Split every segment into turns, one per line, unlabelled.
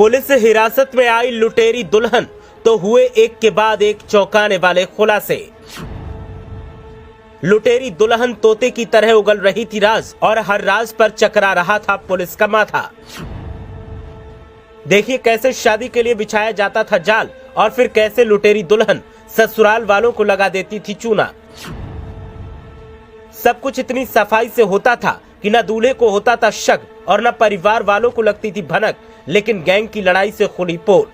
Police हिरासत में आई लुटेरी दुल्हन तो हुए एक के बाद एक चौंकाने वाले खुलासे। लुटेरी दुल्हन तोते की तरह उगल रही थी राज और हर राज पर चकरा रहा था पुलिस का माथा। देखिए कैसे शादी के लिए बिछाया जाता था जाल और फिर कैसे लुटेरी दुल्हन ससुराल वालों को लगा देती थी चूना। सब कुछ इतनी सफाई से होता था कि न दूल्हे को होता था शक और न परिवार वालों को लगती थी भनक, लेकिन गैंग की लड़ाई से खुली पोल।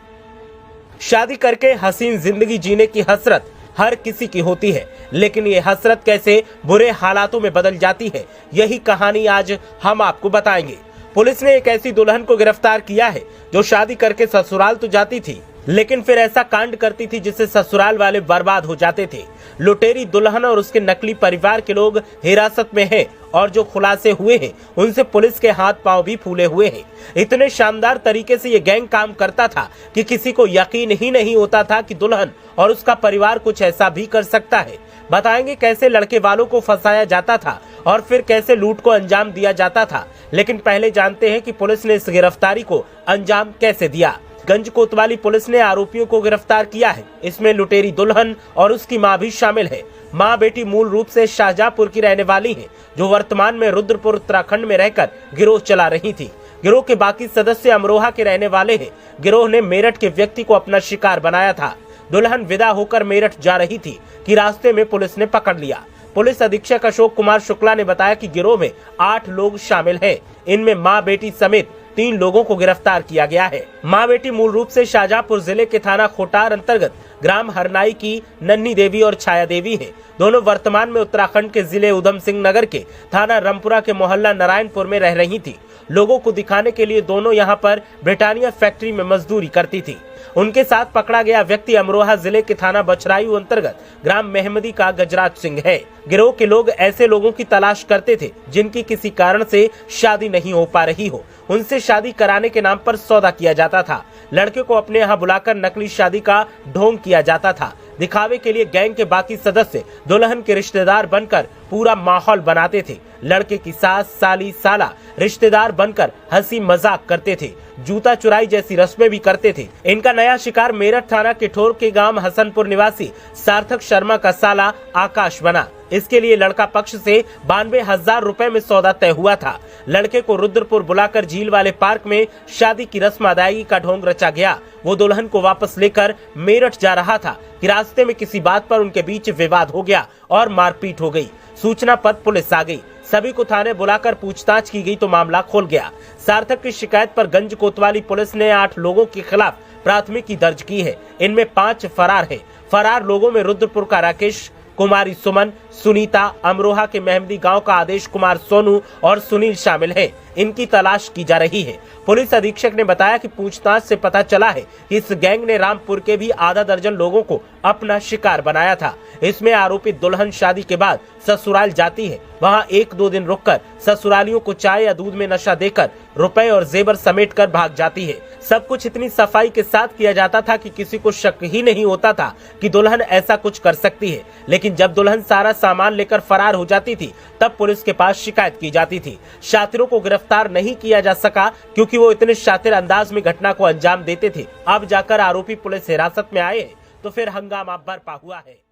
शादी करके हसीन जिंदगी जीने की हसरत हर किसी की होती है, लेकिन ये हसरत कैसे बुरे हालातों में बदल जाती है, यही कहानी आज हम आपको बताएंगे। पुलिस ने एक ऐसी दुल्हन को गिरफ्तार किया है जो शादी करके ससुराल तो जाती थी, लेकिन फिर ऐसा कांड करती थी जिससे ससुराल वाले बर्बाद हो जाते थे। लुटेरी दुल्हन और उसके नकली परिवार के लोग हिरासत में हैं और जो खुलासे हुए हैं उनसे पुलिस के हाथ पांव भी फूले हुए हैं। इतने शानदार तरीके से ये गैंग काम करता था कि किसी को यकीन ही नहीं होता था कि दुल्हन और उसका परिवार कुछ ऐसा भी कर सकता है। बताएंगे कैसे लड़के वालों को फंसाया जाता था और फिर कैसे लूट को अंजाम दिया जाता था। लेकिन पहले जानते हैं कि पुलिस ने इस गिरफ्तारी को अंजाम कैसे दिया। गंज कोतवाली पुलिस ने आरोपियों को गिरफ्तार किया है। इसमें लुटेरी दुल्हन और उसकी मां भी शामिल है। मां बेटी मूल रूप से शाहजहांपुर की रहने वाली है, जो वर्तमान में रुद्रपुर उत्तराखंड में रहकर गिरोह चला रही थी। गिरोह के बाकी सदस्य अमरोहा के रहने वाले हैं। गिरोह ने मेरठ के व्यक्ति को अपना शिकार बनाया था। दुल्हन विदा होकर मेरठ जा रही थी कि रास्ते में पुलिस ने पकड़ लिया। पुलिस अधीक्षक अशोक कुमार शुक्ला ने बताया कि गिरोह में 8 लोग शामिल हैं। इनमें मां बेटी समेत 3 लोगों को गिरफ्तार किया गया है। मां बेटी मूल रूप से शाहजहांपुर जिले के थाना खोटार अंतर्गत ग्राम हरनाई की नन्ही देवी और छाया देवी है। दोनों वर्तमान में उत्तराखंड के जिले उधम सिंह नगर के थाना रामपुरा के मोहल्ला नारायणपुर में रह रही थी। लोगों को दिखाने के लिए दोनों यहां पर ब्रिटानिया फैक्ट्री में मजदूरी करती थी। उनके साथ पकड़ा गया व्यक्ति अमरोहा जिले के थाना बछरायू अंतर्गत ग्राम मेहमदी का गजराज सिंह है। गिरोह के लोग ऐसे लोगों की तलाश करते थे जिनकी किसी कारण से शादी नहीं हो पा रही हो। उनसे शादी कराने के नाम पर सौदा किया जाता था। लड़के को अपने यहाँ बुलाकर नकली शादी का ढोंग किया जाता था। दिखावे के लिए गैंग के बाकी सदस्य दुल्हन के रिश्तेदार बनकर पूरा माहौल बनाते थे। लड़के की सास, साली, साला रिश्तेदार बनकर हंसी मजाक करते थे। जूता चुराई जैसी रस्में भी करते थे। इनका नया शिकार मेरठ थाना किठोर के गांव हसनपुर निवासी सार्थक शर्मा का साला आकाश बना। इसके लिए लड़का पक्ष से 92,000 रुपए में सौदा तय हुआ था। लड़के को रुद्रपुर बुलाकर झील वाले पार्क में शादी की रस्म अदायगी का ढोंग रचा गया। वो दुल्हन को वापस लेकर मेरठ जा रहा था कि रास्ते में किसी बात पर उनके बीच विवाद हो गया और मारपीट हो गई। सूचना पर पुलिस आ गई। सभी को थाने बुलाकर पूछताछ की गई तो मामला खोल गया। सार्थक की शिकायत पर गंज कोतवाली पुलिस ने 8 लोगों के खिलाफ प्राथमिकी दर्ज की है। इनमें 5 फरार है। फरार लोगों में रुद्रपुर का राकेश, कुमारी सुमन, सुनीता, अमरोहा के मेहमदी गांव का आदेश कुमार सोनू और सुनील शामिल हैं। इनकी तलाश की जा रही है। पुलिस अधीक्षक ने बताया कि पूछताछ से पता चला है कि इस गैंग ने रामपुर के भी आधा दर्जन लोगों को अपना शिकार बनाया था। इसमें आरोपित दुल्हन शादी के बाद ससुराल जाती है, वहां 1-2 दिन रुककर ससुरालियों को चाय या दूध में नशा देकर रुपए और जेवर समेट कर भाग जाती है। सब कुछ इतनी सफाई के साथ किया जाता था कि किसी को शक ही नहीं होता था कि दुल्हन ऐसा कुछ कर सकती है। लेकिन जब दुल्हन सारा सामान लेकर फरार हो जाती थी तब पुलिस के पास शिकायत की जाती थी। शातिरों को गिरफ्तार नहीं किया जा सका क्योंकि वो इतने शातिर अंदाज में घटना को अंजाम देते थे। अब जाकर आरोपी पुलिस हिरासत में आए तो फिर हंगामा बरपा हुआ है।